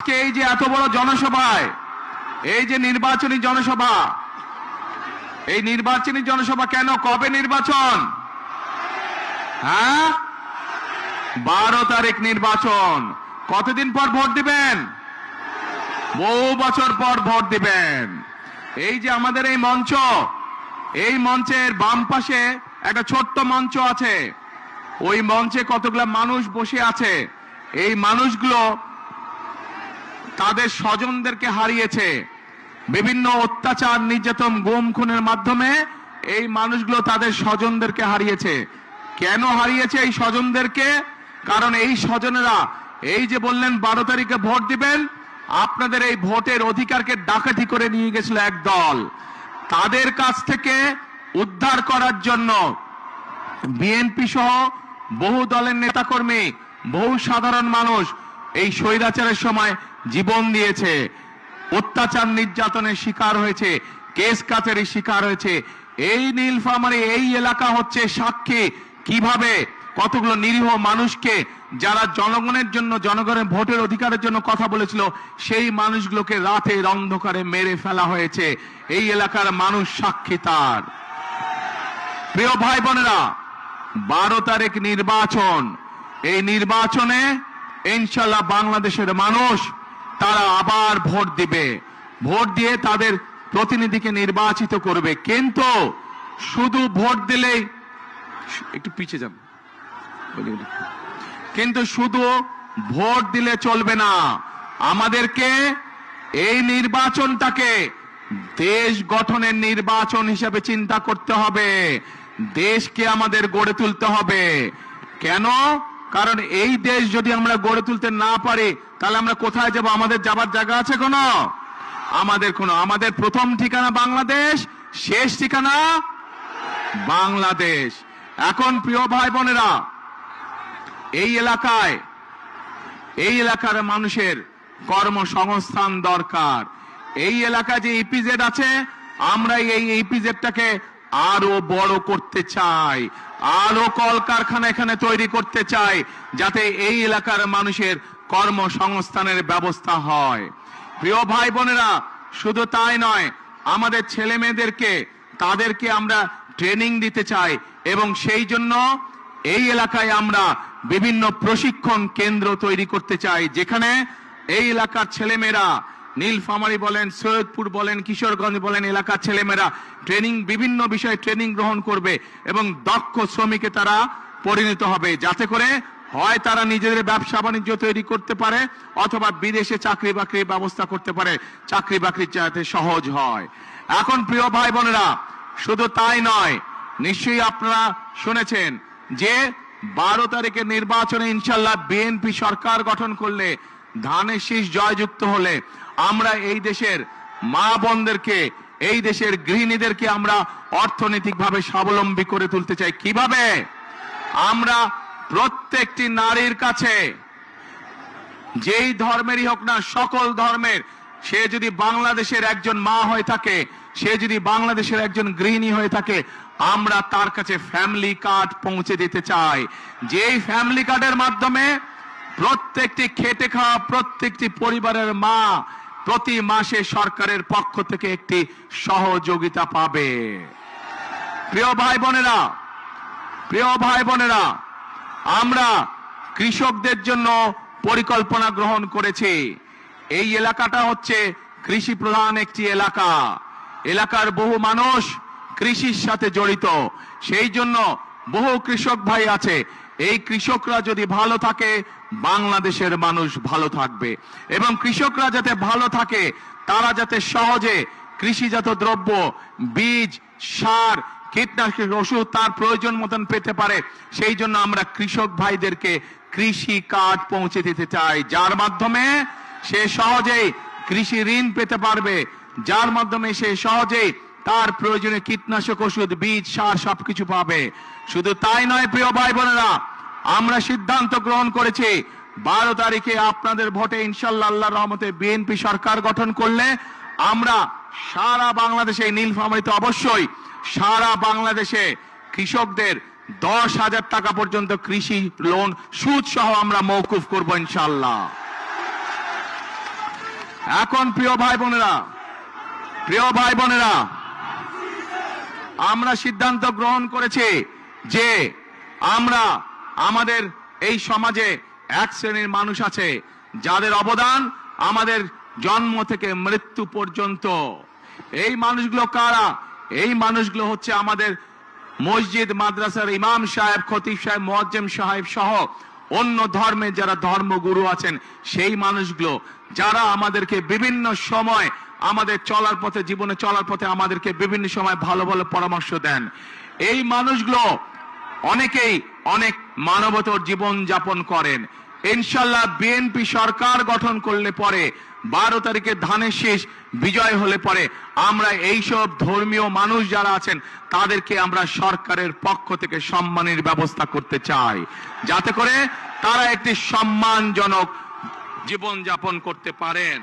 এই যে এত বড় জনসভায়, এই যে নির্বাচনী জনসভা, এই নির্বাচনী জনসভা কেন, কবে নির্বাচন? হ্যাঁ, 12 তারিখ নির্বাচন। কতদিন পর ভোট দিবেন? বহু বছর পর ভোট দিবেন। এই যে আমাদের এই মঞ্চ, এই মঞ্চের বাম পাশে একটা ছোট্ট মঞ্চ আছে, ওই মঞ্চে কতগুলো মানুষ বসে আছে। এই মানুষগুলো তাদের স্বজনদেরকে হারিয়েছে বিভিন্ন অত্যাচার, নির্যাতন, গুম খুনের মাধ্যমে। এই মানুষগুলো তাদের স্বজনদেরকে হারিয়েছে। কেন হারিয়েছে এই স্বজনদেরকে? কারণ এই স্বজনেরা এই যে বললেন 12 তারিখে ভোট দিবেন, আপনাদের এই ভোটের অধিকারকে ডাকাতি করে নিয়ে গেছিল এক দল। তাদের কাছ থেকে উদ্ধার করার জন্য বিএনপি সহ বহু দলের নেতাকর্মী, বহু সাধারণ মানুষ এই স্বৈরাচারের সময় জীবন দিয়েছে, অত্যাচার নির্যাতনের শিকার হয়েছে, কেস কাচারির শিকার হয়েছে। এই নীলফামারী এই এলাকা হচ্ছে সাক্ষী কিভাবে কতগুলো নিরীহ মানুষকে, যারা জনগণের জন্য, জনগণের ভোটের অধিকারের জন্য কথা বলেছিল, সেই মানুষগুলোকে রাতের অন্ধকারে মেরে ফেলা হয়েছে। এই এলাকার মানুষ সাক্ষী তার। প্রিয় ভাই বোনেরা, 12 তারিখ নির্বাচন। এই নির্বাচনে ইনশাল্লাহ বাংলাদেশের মানুষ তারা আবার ভোট দিবে, ভোট দিয়ে তাদের প্রতিনিধিকে নির্বাচিত করবে। কিন্তু শুধু ভোট দিলেই, একটু পিছিয়ে যান, কিন্তু শুধু ভোট দিলে চলবে না। আমাদেরকে এই নির্বাচনটাকে দেশ গঠনের নির্বাচন হিসেবে চিন্তা করতে হবে। দেশকে আমাদের গড়ে তুলতে হবে। কেন? কারণ এই দেশ যদি আমরা গড়ে তুলতে না পারি, তাহলে আমরা কোথায় যাব? আমাদের যাবার জায়গা আছে কোনো? আমাদের প্রথম ঠিকানা বাংলাদেশ, শেষ ঠিকানা বাংলাদেশ। এখন প্রিয় ভাই বোনেরা, এই এলাকার মানুষের কর্মসংস্থান দরকার। এই এলাকায় যে ইপিজেড আছে, আমরা এই ইপিজেডটাকে আরো বড় করতে চাই, আরো কলকারখানা এখানে তৈরি করতে চাই, যাতে এই এলাকার মানুষের কর্মসংস্থানের ব্যবস্থা হয়। প্রিয় ভাই বোনেরা, শুধু তাই নয়, আমাদের ছেলে মেয়েদেরকে, তাদেরকে আমরা ট্রেনিং দিতে চাই, এবং সেই জন্য এই এলাকায় আমরা বিভিন্ন প্রশিক্ষণ কেন্দ্র তৈরি করতে চাই, যেখানে এই এলাকার ছেলেমেয়েরা, নীলফামারী বলেন, সৈয়দপুর বলেন, কিশোরগঞ্জ বলেন, এলাকার ছেলেমেয়েরা ট্রেনিং, বিভিন্ন বিষয়ে ট্রেনিং গ্রহণ করবে এবং দক্ষ শ্রমিকে তারা পরিণত হবে, যাতে করে হয় তারা নিজেদের ব্যবসা বাণিজ্য তৈরি করতে পারে, অথবা বিদেশে চাকরি বাকরির ব্যবস্থা করতে পারে, চাকরি বাকরি যাতে সহজ হয়। এখন প্রিয় ভাই বোনেরা, শুধু তাই নয়, নিশ্চয়ই আপনারা শুনেছেন যে 12 তারিখের নির্বাচনে ইনশাল্লাহ বিএনপি সরকার গঠন করলে, ধানের শীষ জয়যুক্ত হলে, আমরা এই দেশের মা বোনদেরকে, এই দেশের গৃহিণীদেরকে আমরা অর্থনৈতিকভাবে স্বাবলম্বী করে তুলতে চাই। কিভাবে? আমরা প্রত্যেকটি নারীর কাছে, যেই ধর্মেরই হোক না, সকল ধর্মের, সে যদি বাংলাদেশের একজন মা হয়ে থাকে, সে যদি বাংলাদেশের একজন গৃহিণী হয়ে থাকে, আমরা তার কাছে ফ্যামিলি কার্ড পৌঁছে দিতে চাই। যেই ফ্যামিলি কার্ডের মাধ্যমে প্রত্যেকটি খেটে খাওয়া প্রত্যেকটি পরিবারের মা প্রতি মাসে সরকারের পক্ষ থেকে একটি সহযোগিতা পাবে। প্রিয় ভাই বোনেরা, আমরা কৃষকদের জন্য পরিকল্পনা গ্রহণ করেছি। এই এলাকাটা হচ্ছে কৃষি প্রধান একটি এলাকা। এলাকার বহু মানুষ কৃষির সাথে জড়িত, সেই জন্য বহু কৃষক ভাই আছে। এই কৃষকরা যদি ভালো থাকে, বাংলাদেশের মানুষ ভালো থাকবে, এবং কৃষকরা যাতে ভালো থাকে, তারা যাতে সহজে কৃষিজাত দ্রব্য, বীজ, সার, কীটনাশক ওষুধ তার প্রয়োজন মতন পেতে পারে, সেই জন্য আমরা কৃষক ভাইদেরকে কৃষি কার্ড পৌঁছে দিতে চাই, যার মাধ্যমে সে সহজেই কৃষি ঋণ পেতে পারবে, যার মাধ্যমে সে সহজেই তার প্রয়োজনে কীটনাশক ওষুধ, বীজ, সার সবকিছু পাবে। শুধু তাই নয় প্রিয় ভাই বোনেরা, আমরা সিদ্ধান্ত গ্রহণ করেছি 12 তারিখে আপনাদের ভোটে ইনশাল্লাহ আল্লাহর রহমতে বিএনপি সরকার গঠন করলে আমরা সারা বাংলাদেশে, নীলফামারীতে অবশ্যই সারা বাংলাদেশে কৃষকদের 10,000 টাকা পর্যন্ত কৃষি লোন সুদ সহ আমরা মওকুফ করব ইনশাল্লাহ। এখন প্রিয় ভাই বোনেরা, আমরা সিদ্ধান্ত গ্রহণ করেছি যে আমরা আমাদের এই সমাজে এক শ্রেণীর মানুষ আছে যাদের অবদান আমাদের জন্ম থেকে মৃত্যু পর্যন্ত। এই মানুষগুলো কারা? এই মানুষগুলো হচ্ছে আমাদের মসজিদ মাদ্রাসার ইমাম সাহেব, খতিব সাহেব, মুয়াজ্জিম সাহেব সহ অন্য ধর্মের যারা ধর্মগুরু আছেন, সেই মানুষগুলো যারা আমাদেরকে বিভিন্ন সময় আমাদের চলার পথে, জীবনে চলার পথে আমাদেরকে বিভিন্ন সময় ভালো ভালো পরামর্শ দেন। এই মানুষগুলো অনেকেই অনেক মানবতর জীবন যাপন করেন। ইনশাল্লাহ বিএনপি সরকার গঠন করলে পরে 12 তারিখে ধানের শীষ বিজয় হলে পরে আমরা এইসব ধর্মীয় মানুষ যারা আছেন তাদেরকে আমরা সরকারের পক্ষ থেকে সম্মানের ব্যবস্থা করতে চাই, যাতে করে তারা একটি সম্মানজনক জীবন যাপন করতে পারেন।